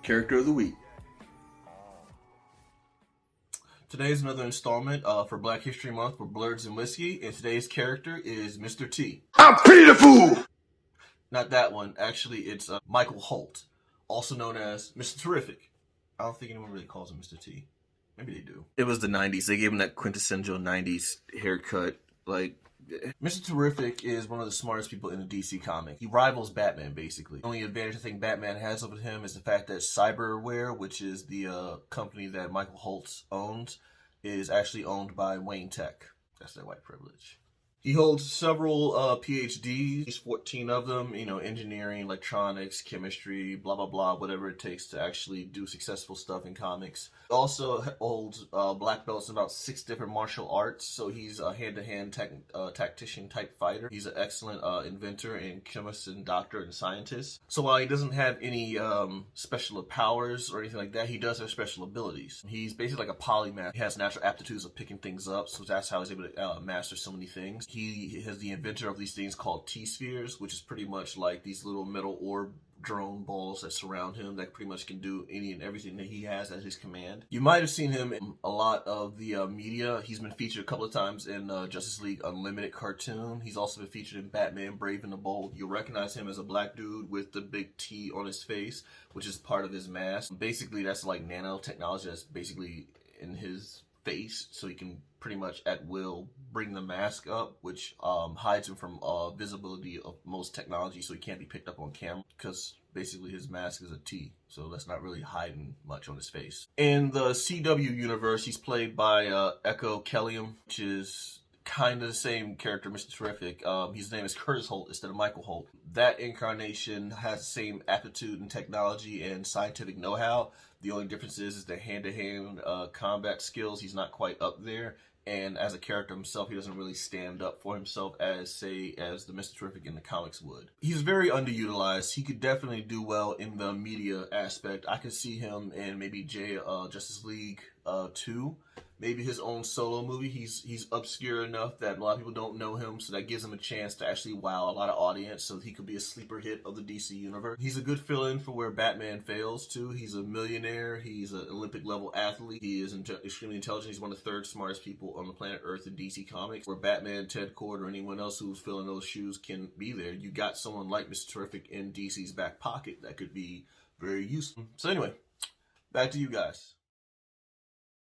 Character of the Week. Today is another installment for Black History Month for Blerds and Whiskey, and today's character is Mr. T. I'm pitiful! Not that one. Actually, it's Michael Holt, also known as Mr. Terrific. I don't think anyone really calls him Mr. T. Maybe they do. It was the 90s. They gave him that quintessential 90s haircut. Like, Mr. Terrific is one of the smartest people in the DC comic. He rivals Batman, basically. The only advantage I think Batman has over him is the fact that Cyberware, which is the company that Michael Holt owns, is actually owned by Wayne Tech. That's their white privilege. He holds several PhDs, 14 of them, engineering, electronics, chemistry, blah, blah, blah, whatever it takes to actually do successful stuff in comics. Also holds black belts in about 6 different martial arts, so he's a hand-to-hand tactician type fighter. He's an excellent inventor and chemist and doctor and scientist. So while he doesn't have any special powers or anything like that, he does have special abilities. He's basically like a polymath. He has natural aptitudes of picking things up, so that's how he's able to master so many things. He is the inventor of these things called T-spheres, which is pretty much like these little metal orb drone balls that surround him that pretty much can do any and everything that he has at his command. You might have seen him in a lot of the media. He's been featured a couple of times in Justice League Unlimited cartoon. He's also been featured in Batman Brave and the Bold. You'll recognize him as a black dude with the big T on his face, which is part of his mask. Basically, that's like nanotechnology that's basically in his face, so he can pretty much at will bring the mask up, which hides him from visibility of most technology, so he can't be picked up on camera, because basically his mask is a T, so that's not really hiding much on his face. In the CW universe, he's played by Echo Kellum, which is kind of the same character, Mr. Terrific. His name is Curtis Holt instead of Michael Holt. That incarnation has the same aptitude and technology and scientific know-how. The only difference is the hand-to-hand combat skills. He's not quite up there. And as a character himself, he doesn't really stand up for himself as the Mr. Terrific in the comics would. He's very underutilized. He could definitely do well in the media aspect. I could see him in maybe Justice League 2. Maybe his own solo movie. He's obscure enough that a lot of people don't know him, so that gives him a chance to actually wow a lot of audience, so he could be a sleeper hit of the DC universe. He's a good fill-in for where Batman fails, too. He's a millionaire. He's an Olympic-level athlete. He is extremely intelligent. He's one of the third smartest people on the planet Earth in DC Comics. Where Batman, Ted Kord, or anyone else who's filling those shoes can be there, you got someone like Mr. Terrific in DC's back pocket that could be very useful. So anyway, back to you guys.